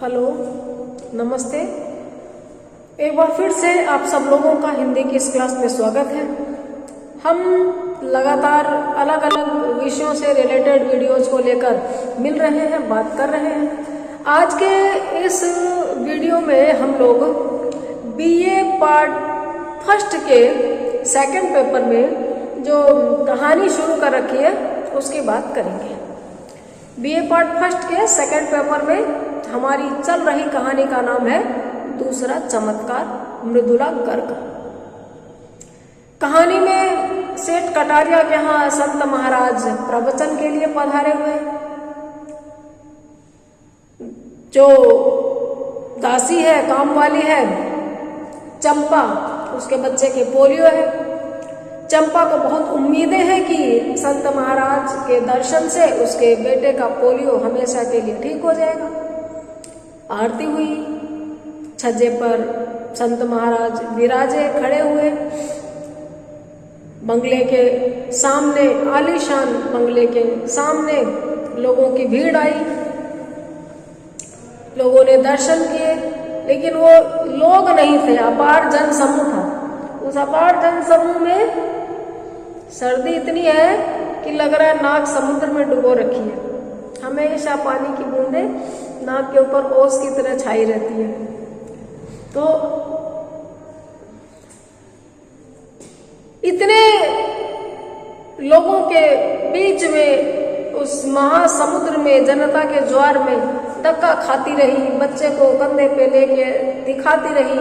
Hello, नमस्ते। एक बार फिर से आप सब लोगों का हिंदी की इस क्लास में स्वागत है। हम लगातार अलग अलग विषयों से रिलेटेड वीडियोज को लेकर मिल रहे हैं, बात कर रहे हैं। आज के इस वीडियो में हम लोग बीए पार्ट फर्स्ट के सेकंड पेपर में जो कहानी शुरू कर रखी है उसकी बात करेंगे। बीए पार्ट फर्स्ट के सेकंड पेपर में हमारी चल रही कहानी का नाम है दूसरा चमत्कार, मृदुला गर्ग। कहानी में सेठ कटारिया के यहाँ संत महाराज प्रवचन के लिए पधारे हुए। जो दासी है, काम वाली है चंपा, उसके बच्चे के पोलियो है। चंपा को बहुत उम्मीदें हैं कि संत महाराज के दर्शन से उसके बेटे का पोलियो हमेशा के लिए ठीक हो जाएगा। आरती हुई, छज्जे पर संत महाराज विराजे खड़े हुए। बंगले के सामने, आलीशान बंगले के सामने लोगों की भीड़ आई। लोगों ने दर्शन किए, लेकिन वो लोग नहीं थे, अपार जन समूह था। उस अपार जन समूह में सर्दी इतनी है कि लग रहा है नाक समुद्र में डुबो रखी है। हमेशा पानी की बूंदें नाक के ऊपर ओस की तरह छाई रहती है। तो इतने लोगों के बीच में, उस महासमुद्र में, जनता के ज्वार में धक्का खाती रही, बच्चे को कंधे पे लेके दिखाती रही।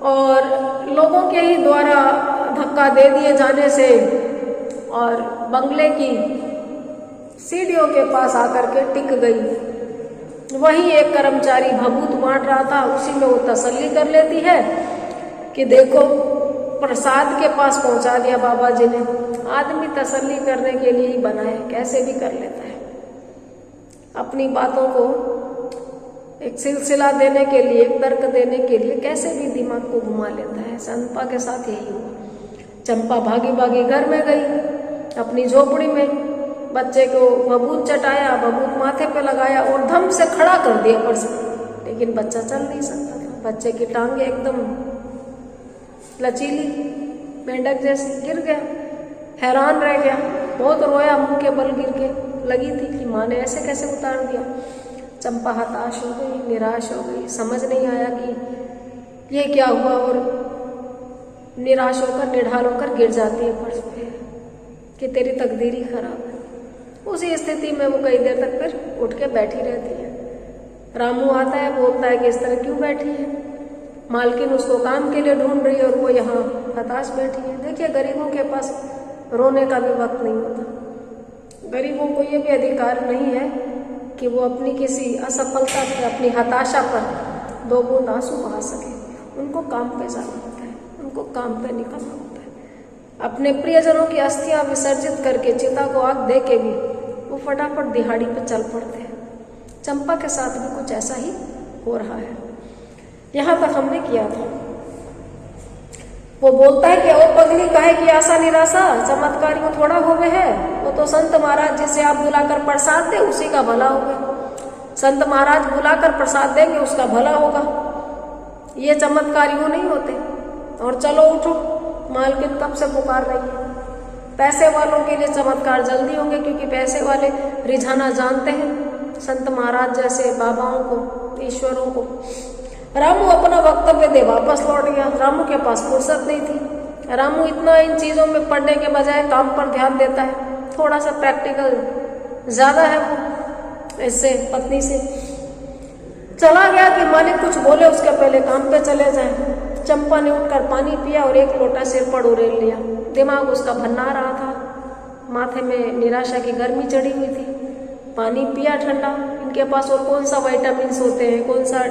और लोगों के ही द्वारा धक्का दे दिए जाने से और बंगले की सीढ़ियों के पास आकर के टिक गई। वहीं एक कर्मचारी भभूत बांट रहा था, उसी में वो तसल्ली कर लेती है कि देखो प्रसाद के पास पहुंचा दिया बाबा जी ने। आदमी तसल्ली करने के लिए ही बना है, कैसे भी कर लेता है। अपनी बातों को एक सिलसिला देने के लिए, एक तर्क देने के लिए कैसे भी दिमाग को घुमा लेता है। चंपा के साथ यही हुआ। चंपा भागी भागी घर में गई, अपनी झोपड़ी में बच्चे को भभूत चटाया, भभूत माथे पे लगाया और धम से खड़ा कर दिया फर्श पे। लेकिन बच्चा चल नहीं सकता था। बच्चे की टांगे एकदम लचीली, मेंढक जैसी, गिर गया। हैरान रह गया, बहुत रोया, मुंह के बल गिर के लगी थी कि माँ ने ऐसे कैसे उतार दिया। चंपा हताश हो गई, निराश हो गई, समझ नहीं आया कि ये क्या हुआ, और निराश होकर, निढाल होकर गिर जाती है फर्श पे कि तेरी तकदीर ही खराब है। उसी स्थिति में वो कई देर तक फिर उठ के बैठी रहती है। रामू आता है, बोलता है कि इस तरह क्यों बैठी है। मालकिन उसको काम के लिए ढूंढ रही है और वो यहाँ हताश बैठी है। देखिए, गरीबों के पास रोने का भी वक्त नहीं होता। गरीबों को ये भी अधिकार नहीं है कि वो अपनी किसी असफलता पर, अपनी हताशा पर दो बूंद आंसू बहा सके। उनको काम पे जाना होता है, उनको काम पे निकलना होता है। अपने प्रियजनों की अस्थियां विसर्जित करके, चिता को आग दे के भी वो फटाफट दिहाड़ी पे चल पड़ते हैं। चंपा के साथ भी कुछ ऐसा ही हो रहा है। यहां तक हमने किया था। वो बोलता है कि ओ पगली, काहे की आशा निराशा, चमत्कारियों थोड़ा हो गए है। वो तो संत महाराज जिसे आप बुलाकर प्रसाद दे उसी का भला होगा। संत महाराज बुलाकर प्रसाद देंगे, उसका भला होगा। ये चमत्कारियों नहीं होते। और चलो उठो, मालकिन तब से पुकार रही है। पैसे वालों के लिए चमत्कार जल्दी होंगे, क्योंकि पैसे वाले रिझाना जानते हैं संत महाराज जैसे बाबाओं को, ईश्वरों को। रामू अपना वक्तव्य दे वापस लौट गया। रामू के पास फुर्सत नहीं थी। रामू इतना इन चीजों में पढ़ने के बजाय काम पर ध्यान देता है। थोड़ा सा प्रैक्टिकल ज्यादा है वो इससे, पत्नी से। चला गया कि मालिक कुछ बोले उसके पहले काम पे चले जाए। चंपा ने उठकर पानी पिया और एक लोटा सिर पर उड़ेल लिया। दिमाग उसका भन्ना रहा था, माथे में निराशा की गर्मी चढ़ी हुई थी। पानी पिया ठंडा। इनके पास और कौन सा विटामिन्स होते हैं, कौन सा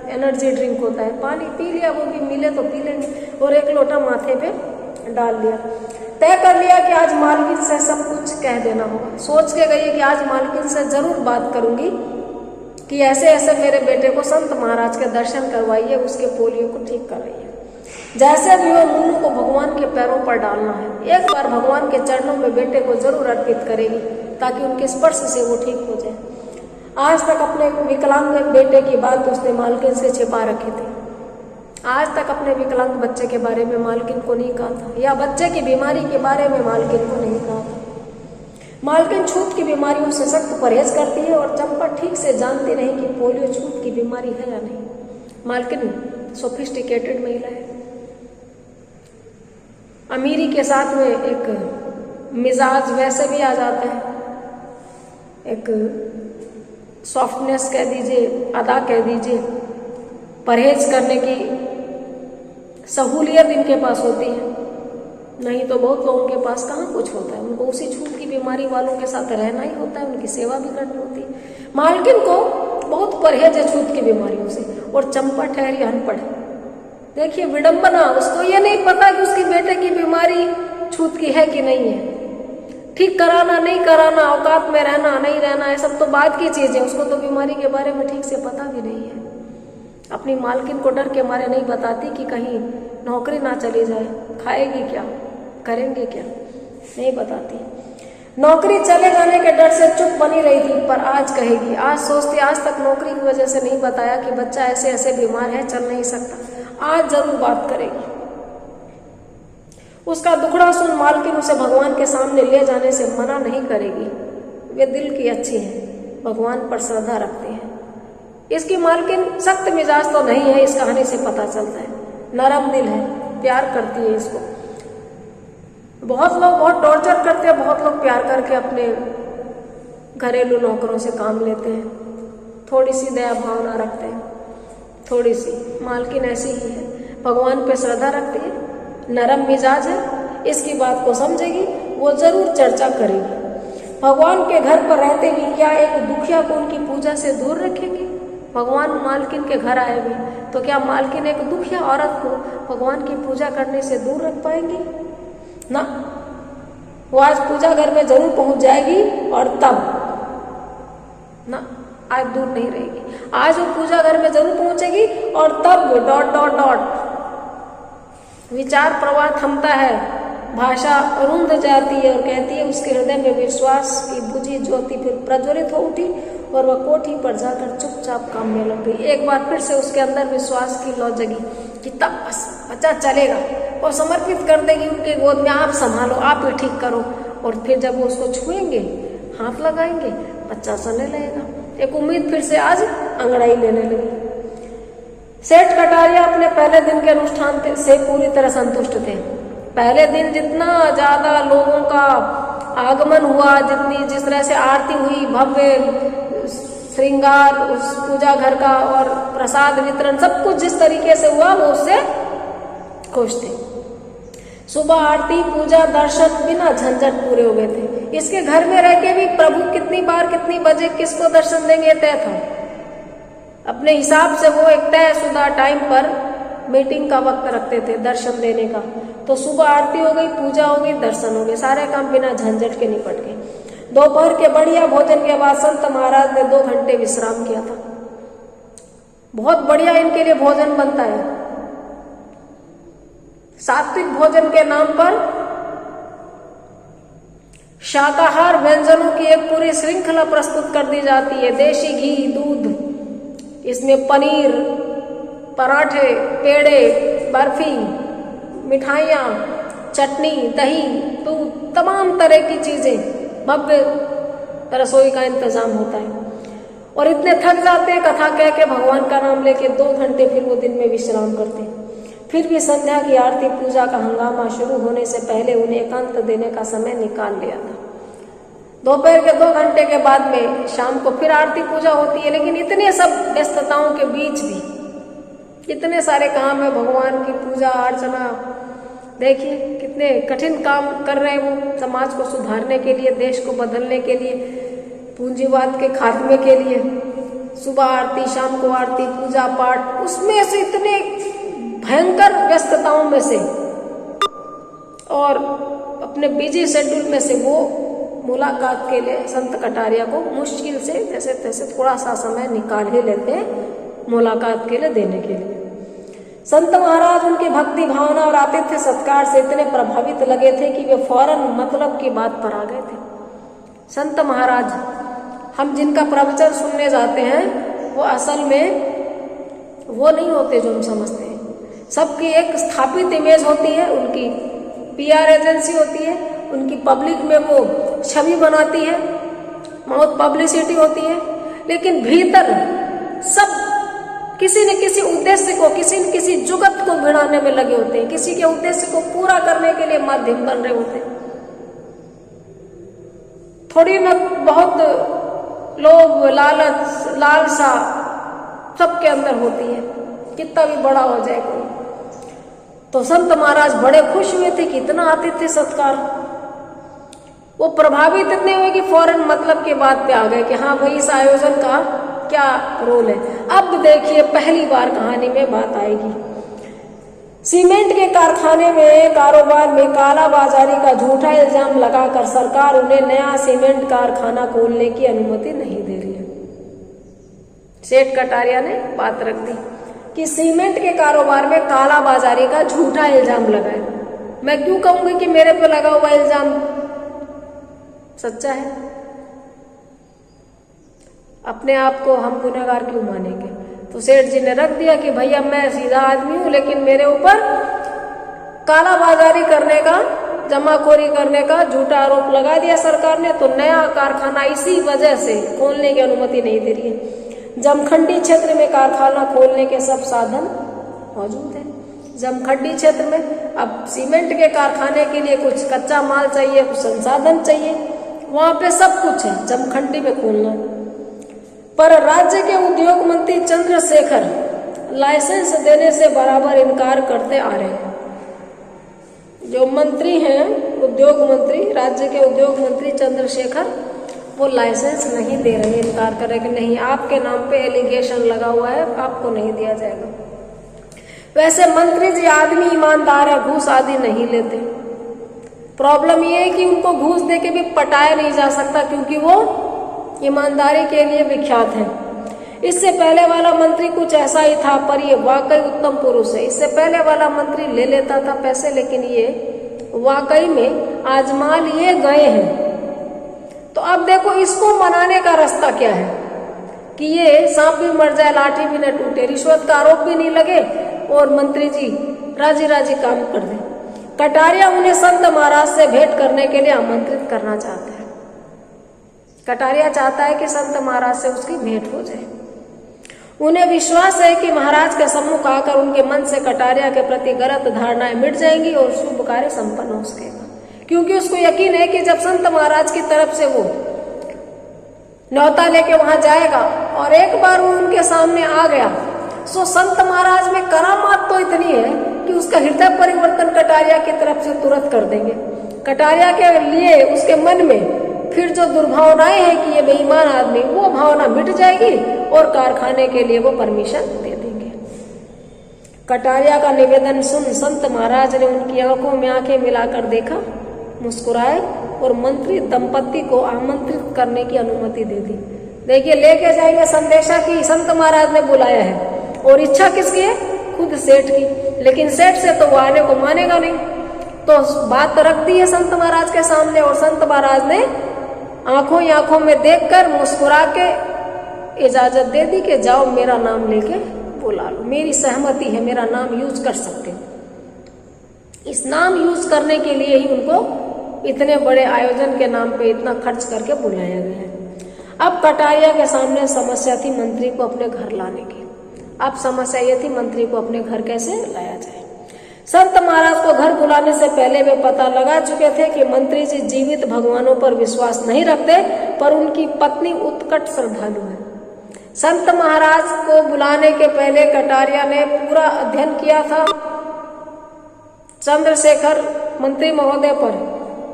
एनर्जी ड्रिंक होता है। पानी पी लिया, वो भी मिले तो पी लेंगे, और एक लोटा माथे पे डाल लिया। तय कर लिया कि आज मालकिन से सब कुछ कह देना होगा। सोच के गई कि आज मालकिन से जरूर बात करूंगी कि ऐसे ऐसे मेरे बेटे को संत महाराज के दर्शन करवाइए, उसके पोलियो को ठीक कराइए। जैसे भी हो मुन्नू को भगवान के पैरों पर डालना है। एक बार भगवान के चरणों में बेटे को जरूर अर्पित करेगी, ताकि उनके स्पर्श से वो ठीक हो जाए। आज तक अपने विकलांग बेटे की बात उसने मालकिन से छिपा रखी थी। आज तक अपने विकलांग बच्चे के बारे में मालकिन को नहीं कहा था, या बच्चे की बीमारी के बारे में मालकिन को नहीं कहा था। मालकिन छूत की बीमारियों से सख्त परहेज करती है और चंपा ठीक से जानती नहीं कि पोलियो छूत की बीमारी है या नहीं। मालकिन सोफिस्टिकेटेड महिला है। अमीरी के साथ में एक मिजाज वैसे भी आ जाता है, एक सॉफ्टनेस कह दीजिए, अदा कह दीजिए, परहेज करने की सहूलियत इनके पास होती है। नहीं तो बहुत लोगों के पास कहाँ कुछ होता है, उनको उसी छूत की बीमारी वालों के साथ रहना ही होता है, उनकी सेवा भी करनी होती है। मालकिन को बहुत परहेज है छूत की बीमारियों से, और चंपा ठहरी अनपढ़। देखिए विडंबना, उसको ये नहीं पता कि उसकी बेटे की बीमारी छूत की है कि नहीं है। ठीक कराना नहीं कराना, औकात में रहना नहीं रहना, ये सब तो बाद की चीज है। उसको तो बीमारी के बारे में ठीक से पता भी नहीं है। अपनी मालकिन को डर के मारे नहीं बताती कि कहीं नौकरी ना चली जाए, खाएगी क्या, करेंगे क्या, नहीं बताती। नौकरी चले जाने के डर से चुप बनी रही थी, पर आज कहेगी। आज सोचती आज तक नौकरी की वजह से नहीं बताया कि बच्चा ऐसे ऐसे बीमार है, चल नहीं सकता। आज जरूर बात करेगी। उसका दुखड़ा सुन मालकिन उसे भगवान के सामने ले जाने से मना नहीं करेगी। वे दिल की अच्छी हैं, भगवान पर श्रद्धा रखते हैं। इसकी मालकिन सख्त मिजाज तो नहीं है, इस कहानी से पता चलता है। नरम दिल है, प्यार करती है इसको। बहुत लोग बहुत टॉर्चर करते हैं, बहुत लोग प्यार करके अपने घरेलू नौकरों से काम लेते हैं, थोड़ी सी दया भावना रखते हैं, थोड़ी सी। मालकिन ऐसी ही है, भगवान पे श्रद्धा रखती है, नरम मिजाज है, इसकी बात को समझेगी, वो जरूर चर्चा करेगी। भगवान के घर पर रहते भी क्या एक दुखिया को उनकी पूजा से दूर रखेंगे? भगवान मालकिन के घर आए हुए, तो क्या मालकिन एक दुखिया औरत को भगवान की पूजा करने से दूर रख पाएंगी? ना, वो आज पूजा घर में जरूर पहुंच जाएगी, और तब ना, आज दूर नहीं रहेगी। आज वो पूजा घर में जरूर पहुंचेगी, और तब ... विचार प्रवाह थमता है, भाषा रुंध जाती है, और कहती है उसके हृदय में विश्वास की बुझी ज्योति फिर प्रज्वलित हो उठी, और वह कोठी पर जाकर चुपचाप काम में लग गई। एक बार फिर से उसके अंदर विश्वास की लौ जगी कि तब बस बच्चा चलेगा, और समर्पित कर देगी उनके गोद में, आप संभालो, आप ही ठीक करो। और फिर जब वो उसको छुएंगे, हाथ लगाएंगे, बच्चा चलने लगेगा। एक उम्मीद फिर से आज अंगड़ाई लेने लगी। सेठ कटारिया अपने पहले दिन के अनुष्ठान से पूरी तरह संतुष्ट थे। पहले दिन जितना ज्यादा लोगों का आगमन हुआ, जिस तरह से आरती हुई, भव्य श्रृंगार उस पूजा घर का, और प्रसाद वितरण, सब कुछ जिस तरीके से हुआ, वो उससे खुश थे। सुबह आरती, पूजा, दर्शन बिना झंझट पूरे हो गए थे। इसके घर में रह के भी प्रभु कितनी बार, कितनी बजे, किसको दर्शन देंगे तय था। अपने हिसाब से वो एक तयशुदा टाइम पर मीटिंग का वक्त रखते थे दर्शन देने का। तो सुबह आरती हो गई, पूजा हो गई, दर्शन हो गए, सारे काम बिना झंझट के निपट गए। दोपहर के बढ़िया भोजन के बाद संत महाराज ने 2 घंटे विश्राम किया था। बहुत बढ़िया इनके लिए भोजन बनता है। सात्विक भोजन के नाम पर शाकाहार व्यंजनों की एक पूरी श्रृंखला प्रस्तुत कर दी जाती है। देशी घी, दूध, इसमें पनीर, पराठे, पेड़े, बर्फी, मिठाइयाँ, चटनी, दही, दूध, तमाम तरह की चीजें, भव्य रसोई का इंतजाम होता है। और इतने थक जाते हैं कथा कह के, भगवान का नाम लेके 2 घंटे फिर वो दिन में विश्राम करते। फिर भी संध्या की आरती पूजा का हंगामा शुरू होने से पहले उन्हें एकांत देने का समय निकाल लिया था। दोपहर के 2 घंटे के बाद में शाम को फिर आरती पूजा होती है। लेकिन इतने सब व्यस्तताओं के बीच भी इतने सारे काम है, भगवान की पूजा अर्चना, देखिए कितने कठिन काम कर रहे हैं वो, समाज को सुधारने के लिए, देश को बदलने के लिए, पूंजीवाद के खात्मे के लिए। सुबह आरती, शाम को आरती, पूजा पाठ, उसमें से इतने भयंकर व्यस्तताओं में से और अपने बिजी शेड्यूल में से वो मुलाकात के लिए संत कटारिया को मुश्किल से जैसे तैसे थोड़ा सा समय निकाल ही लेते हैं मुलाकात के लिए देने के लिए। संत महाराज उनकी भक्ति भावना और आतिथ्य सत्कार से इतने प्रभावित लगे थे कि वे फौरन मतलब की बात पर आ गए थे। संत महाराज हम जिनका प्रवचन सुनने जाते हैं वो असल में वो नहीं होते जो हम समझते हैं। सबकी एक स्थापित इमेज होती है, उनकी PR एजेंसी होती है, उनकी पब्लिक में वो छवि बनाती है, बहुत पब्लिसिटी होती है, लेकिन भीतर सब किसी न किसी उद्देश्य को, किसी न किसी जुगत को भिड़ाने में लगे होते हैं, किसी के उद्देश्य को पूरा करने के लिए माध्यम बन रहे होते हैं। थोड़ी न बहुत लोभ, लालच, लालसा सबके अंदर होती है, कितना भी बड़ा हो जाए कोई। तो संत महाराज बड़े खुश हुए थे कि इतना आतिथ्य सत्कार। वो प्रभावित इतने हुए कि फौरन मतलब के बात पे आ गए कि हाँ भाई इस आयोजन का क्या रोल है। अब देखिए पहली बार कहानी में बात आएगी। सीमेंट के कारखाने में कारोबार में कालाबाजारी का झूठा इल्जाम लगाकर सरकार उन्हें नया सीमेंट कारखाना खोलने की अनुमति नहीं दे रही है। सेठ कटारिया ने बात रख दी कि सीमेंट के कारोबार में कालाबाजारी का झूठा इल्जाम लगाए। मैं क्यों कहूंगी कि मेरे पे लगा हुआ इल्जाम सच्चा है? अपने आप को हम गुनहगार क्यों मानेंगे? तो सेठ जी ने रख दिया कि भैया मैं सीधा आदमी हूं, लेकिन मेरे ऊपर कालाबाजारी करने का, जमाखोरी करने का झूठा आरोप लगा दिया सरकार ने, तो नया कारखाना इसी वजह से खोलने की अनुमति नहीं दे रही है। जमखंडी क्षेत्र में कारखाना खोलने के सब साधन मौजूद है। जमखंडी क्षेत्र में अब सीमेंट के कारखाने के लिए कुछ कच्चा माल चाहिए, कुछ संसाधन चाहिए, वहां पे सब कुछ है, जमखंडी में खोलना। पर राज्य के उद्योग मंत्री चंद्रशेखर लाइसेंस देने से बराबर इनकार करते आ रहे हैं। जो मंत्री हैं, उद्योग मंत्री, राज्य के उद्योग मंत्री चंद्रशेखर, वो लाइसेंस नहीं दे रहे, इनकार कर रहे कि नहीं, आपके नाम पे एलिगेशन लगा हुआ है, आपको नहीं दिया जाएगा। वैसे मंत्री जी आदमी ईमानदार है, घूस आदि नहीं लेते। प्रॉब्लम ये है कि उनको घूस दे के भी पटाया नहीं जा सकता, क्योंकि वो ईमानदारी के लिए विख्यात है। इससे पहले वाला मंत्री कुछ ऐसा ही था, पर ये वाकई उत्तम पुरुष है। इससे पहले वाला मंत्री ले लेता था पैसे, लेकिन ये वाकई में आजमा लिए गए हैं। तो अब देखो इसको मनाने का रास्ता क्या है कि ये सांप भी मर जाए लाठी भी न टूटे, रिश्वत का आरोप भी नहीं लगे और मंत्री जी राजी राजी काम कर दे। कटारिया उन्हें संत महाराज से भेंट करने के लिए आमंत्रित करना चाहता है। कटारिया चाहता है कि संत महाराज से उसकी भेंट हो जाए। उन्हें विश्वास है कि महाराज के सम्मुख आकर उनके मन से कटारिया के प्रति गलत धारणाएं मिट जाएंगी और शुभ कार्य संपन्न हो सकेगा, क्योंकि उसको यकीन है कि जब संत महाराज की तरफ से वो न्योता लेके वहां जाएगा और एक बार वो उनके सामने आ गया, सो संत महाराज में करामात तो इतनी है कि उसका हृदय परिवर्तन कटारिया की तरफ से तुरंत कर देंगे। कटारिया के लिए उसके मन में फिर जो दुर्भावनाएं हैं कि ये बेईमान आदमी, वो भावना मिट जाएगी और कारखाने के लिए वो परमिशन दे देंगे। कटारिया का निवेदन सुन संत महाराज ने उनकी आंखों में आंखें मिलाकर देखा, मुस्कुराए और मंत्री दंपति को आमंत्रित करने की अनुमति दे दी। देखिए लेके जाएंगे संदेशा की संत महाराज ने बुलाया है, और इच्छा किसकी है? खुद सेठ की। लेकिन सेठ से तो वो आने को मानेगा नहीं, तो बात रख दी है संत महाराज के सामने, और संत महाराज ने आंखों ही आंखों में देखकर मुस्कुरा के इजाजत दे दी कि जाओ मेरा नाम लेके बुला लो, मेरी सहमति है, मेरा नाम यूज कर सकते हो। इस नाम यूज करने के लिए ही उनको इतने बड़े आयोजन के नाम पे इतना खर्च करके बुलाया गया है। अब कटारिया के सामने समस्या थी मंत्री को अपने घर लाने की। अब समस्या ये थी मंत्री को अपने घर कैसे लाया जाए। संत महाराज को घर बुलाने से पहले वे पता लगा चुके थे कि मंत्री जी जीवित भगवानों पर विश्वास नहीं रखते, पर उनकी पत्नी उत्कट श्रद्धालु है। संत महाराज को बुलाने के पहले कटारिया ने पूरा अध्ययन किया था चंद्रशेखर मंत्री महोदय पर।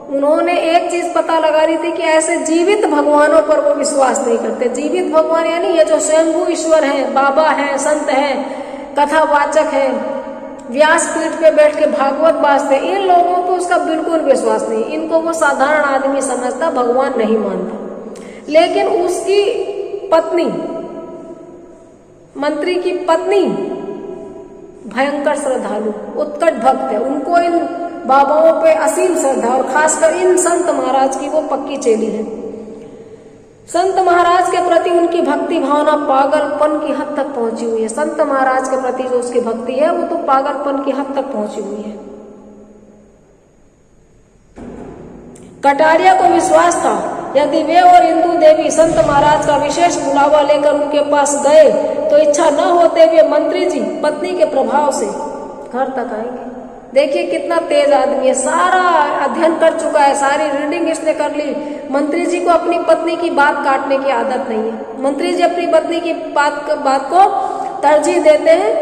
उन्होंने एक चीज पता लगा रही थी कि ऐसे जीवित भगवानों पर वो विश्वास नहीं करते। जीवित भगवान यानी ये जो स्वयंभू ईश्वर हैं, बाबा हैं, संत हैं, कथावाचक हैं, व्यासपीठ पे बैठ के भागवत बाजते, इन लोगों को उसका बिल्कुल विश्वास नहीं। इनको वो साधारण आदमी समझता, भगवान नहीं मानता। लेकिन उसकी पत्नी, मंत्री की पत्नी भयंकर श्रद्धालु, उत्कट भक्त है। उनको इन बाबाओं पे असीम श्रद्धा, और खासकर इन संत महाराज की वो पक्की चेली है। संत महाराज के प्रति उनकी भक्ति भावना पागलपन की हद तक पहुंची हुई है। संत महाराज के प्रति जो उसकी भक्ति है वो तो पागलपन की हद तक पहुंची हुई है। कटारिया को विश्वास था यदि वे और इंदु देवी संत महाराज का विशेष बुलावा लेकर उनके पास गए तो इच्छा न होते हुए मंत्री जी पत्नी के प्रभाव से घर तक आएंगे। देखिए कितना तेज आदमी है, सारा अध्ययन कर चुका है, सारी रीडिंग इसने कर ली। मंत्री जी को अपनी पत्नी की बात काटने की आदत नहीं है। मंत्री जी अपनी पत्नी की बात को तरजीह देते हैं,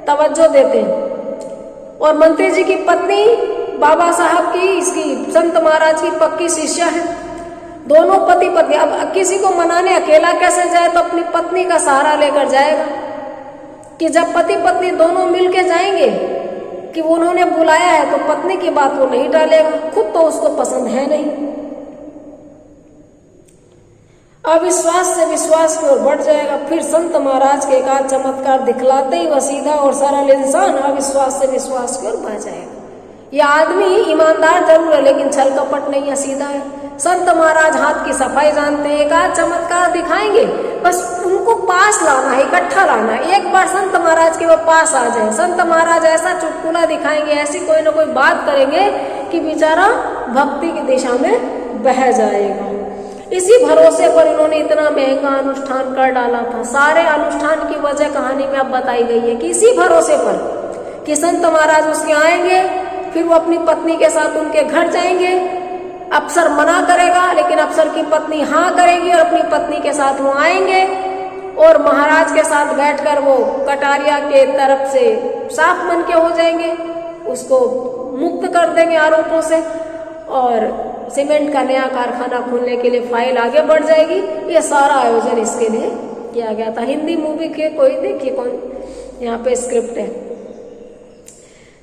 तवज्जो देते हैं। और मंत्री जी की पत्नी बाबा साहब की, इसकी संत महाराज की पक्की शिष्या है। दोनों पति पत्नी। अब किसी को मनाने अकेला कैसे जाए, तो अपनी पत्नी का सहारा लेकर जाएगा कि जब पति पत्नी दोनों मिलके जाएंगे कि उन्होंने बुलाया है तो पत्नी की बात वो नहीं टालेगा, खुद तो उसको पसंद है नहीं। अविश्वास से विश्वास की ओर बढ़ जाएगा। फिर संत महाराज के एक आध चमत्कार दिखलाते ही वह सीधा और सरल इंसान अविश्वास से विश्वास की ओर बढ़ जाएगा। यह आदमी ईमानदार जरूर है लेकिन छल कपट नहीं है, सीधा है। संत महाराज हाथ की सफाई जानते हैं, एक आध चमत्कार दिखाएंगे, बस उनको पास लाना है, इकट्ठा लाना है। एक बार संत महाराज के वो पास आ जाए, संत महाराज ऐसा चुटकुला दिखाएंगे, ऐसी कोई ना कोई बात करेंगे कि बेचारा भक्ति की दिशा में बह जाएगा। इसी भरोसे पर इन्होंने इतना महंगा अनुष्ठान कर डाला था। सारे अनुष्ठान की वजह कहानी में अब बताई गई है कि इसी भरोसे पर कि संत महाराज उसके आएंगे, फिर वो अपनी पत्नी के साथ उनके घर जाएंगे। अफसर मना करेगा लेकिन अफसर की पत्नी हाँ करेगी और अपनी पत्नी के साथ वो आएंगे और महाराज के साथ बैठकर वो कटारिया के तरफ से साफ मन के हो जाएंगे, उसको मुक्त कर देंगे आरोपों से और सीमेंट का नया कारखाना खोलने के लिए फाइल आगे बढ़ जाएगी। ये सारा आयोजन इसके लिए किया गया था। हिंदी मूवी के कोई देखिए कौन यहाँ पे स्क्रिप्ट है।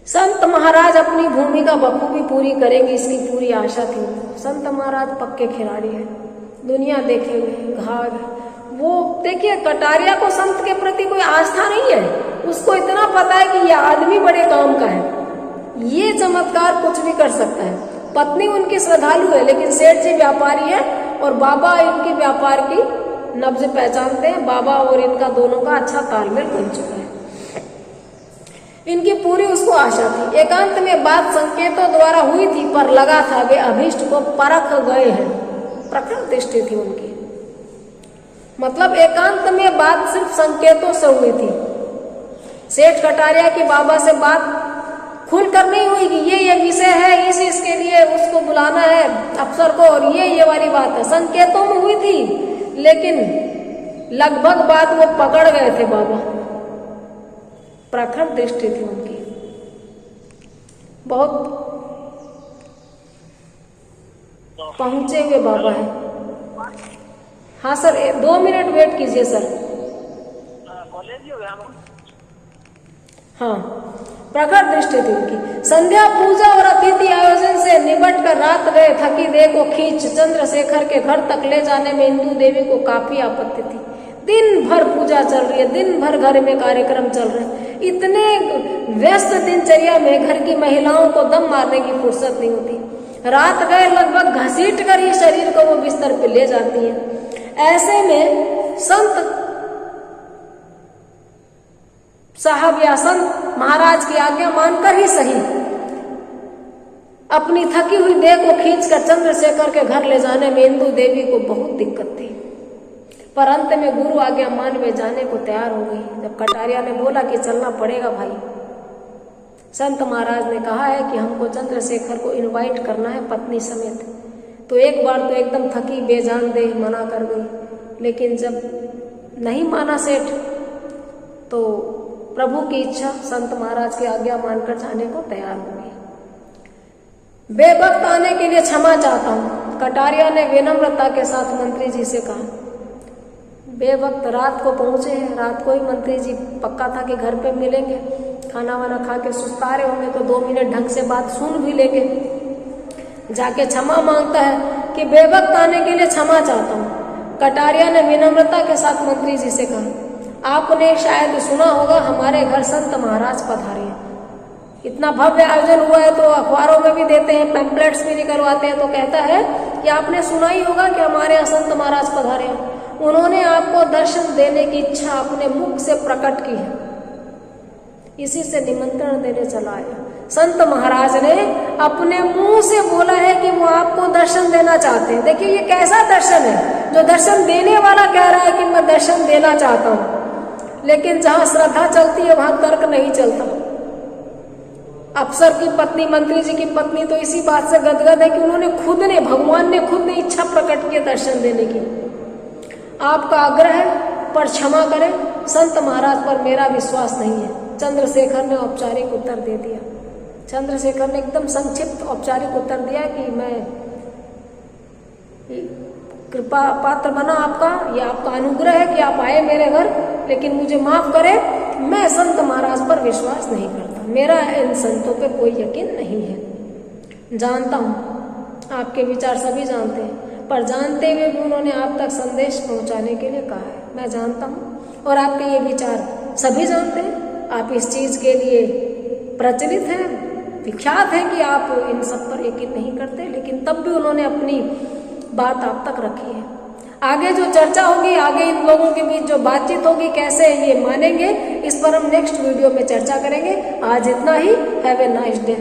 संत महाराज अपनी भूमिका बखूबी पूरी करेंगे, इसकी पूरी आशा थी। संत महाराज पक्के खिलाड़ी हैं, दुनिया देखे हुए घाघ। वो देखिए कटारिया को संत के प्रति कोई आस्था नहीं है, उसको इतना पता है कि ये आदमी बड़े काम का है, ये चमत्कार कुछ भी कर सकता है। पत्नी उनकी श्रद्धालु है लेकिन सेठ जी व्यापारी है और बाबा इनके व्यापार की नब्ज पहचानते हैं। बाबा और इनका दोनों का अच्छा तालमेल बन चुका है। इनकी पूरी उसको आशा थी। एकांत में बात संकेतों द्वारा हुई थी पर लगा था वे अभीष्ट को परख गए हैं। प्रखर दृष्टि थी उनकी, मतलब एकांत में बात सिर्फ संकेतों से हुई थी। सेठ कटारिया की बाबा से बात खुलकर नहीं हुई कि ये विषय है, इसके लिए उसको बुलाना है अफसर को और ये वाली बात है। संकेतों में हुई थी लेकिन लगभग बात वो पकड़ गए थे बाबा। प्रखर दृष्टि थी उनकी, बहुत पहुंचे हुए बाबा है। हाँ सर 2 मिनट वेट कीजिए सर। हाँ प्रखर दृष्टि थी उनकी। संध्या पूजा और अतिथि आयोजन से निबट कर रात गए। थकी देह को खींच चंद्रशेखर के घर तक ले जाने में इंदु देवी को काफी आपत्ति थी। दिन भर पूजा चल रही है, दिन भर घर में कार्यक्रम चल रहे हैं। इतने व्यस्त दिनचर्या में घर की महिलाओं को दम मारने की फुर्सत नहीं होती। रात गए लगभग घसीट कर ही शरीर को वो बिस्तर पे ले जाती है। ऐसे में संत साहब या संत महाराज की आज्ञा मानकर ही सही अपनी थकी हुई देह को खींचकर चंद्रशेखर के घर ले जाने में इंदु देवी को बहुत दिक्कत थी। पर अंत में गुरु आज्ञा मान वे जाने को तैयार हो गई। जब कटारिया ने बोला कि चलना पड़ेगा भाई, संत महाराज ने कहा है कि हमको चंद्रशेखर को इनवाइट करना है पत्नी समेत, तो एक बार तो एकदम थकी बेजान देह मना कर गई। लेकिन जब नहीं माना सेठ तो प्रभु की इच्छा संत महाराज की आज्ञा मानकर जाने को तैयार हो गई। बेवक्त आने के लिए क्षमा चाहता हूँ, कटारिया ने विनम्रता के साथ मंत्री जी से कहा। बेवक्त रात को पहुंचे हैं, रात को ही मंत्री जी पक्का था कि घर पे मिलेंगे। खाना वाना खा के सुस्ता रहे होंगे तो 2 मिनट ढंग से बात सुन भी लेंगे। जाके क्षमा मांगता है कि बेवक्त आने के लिए क्षमा चाहता हूँ। कटारिया ने विनम्रता के साथ मंत्री जी से कहा, आपने शायद सुना होगा हमारे घर संत महाराज पधारे हैं। इतना भव्य आयोजन हुआ है तो अखबारों में भी देते हैं, पैम्पलेट्स भी निकलवाते हैं, तो कहता है ये आपने सुना ही होगा कि हमारे यहाँ संत महाराज पधारे हैं, उन्होंने आपको दर्शन देने की इच्छा अपने मुख से प्रकट की है, इसी से निमंत्रण देने चला आया। संत महाराज ने अपने मुंह से बोला है कि वो आपको दर्शन देना चाहते हैं। देखिए ये कैसा दर्शन है, जो दर्शन देने वाला कह रहा है कि मैं दर्शन देना चाहता हूं, लेकिन जहां श्रद्धा चलती है वहां तर्क नहीं चलता। अफसर की पत्नी, मंत्री जी की पत्नी तो इसी बात से गदगद है कि उन्होंने खुद ने, भगवान ने खुद ने इच्छा प्रकट की दर्शन देने की। आपका आग्रह है पर क्षमा करें, संत महाराज पर मेरा विश्वास नहीं है। चंद्रशेखर ने औपचारिक उत्तर दे दिया। चंद्रशेखर ने एकदम संक्षिप्त औपचारिक उत्तर दिया कि मैं कृपा पात्र बना आपका, यह आपका अनुग्रह है कि आप आए मेरे घर, लेकिन मुझे माफ करें, मैं संत महाराज पर विश्वास नहीं करता, मेरा इन संतों पे कोई यकीन नहीं है। जानता हूँ आपके विचार सभी जानते हैं, पर जानते हुए भी उन्होंने आप तक संदेश पहुंचाने के लिए कहा है। मैं जानता हूँ और आपके ये विचार सभी जानते हैं। आप इस चीज के लिए प्रचलित हैं, विख्यात है कि आप इन सब पर यकीन नहीं करते, लेकिन तब भी उन्होंने अपनी बात आप तक रखी है। आगे जो चर्चा होगी, आगे इन लोगों के बीच जो बातचीत होगी, कैसे ये मानेंगे, इस पर हम नेक्स्ट वीडियो में चर्चा करेंगे। आज इतना ही। Have a nice day.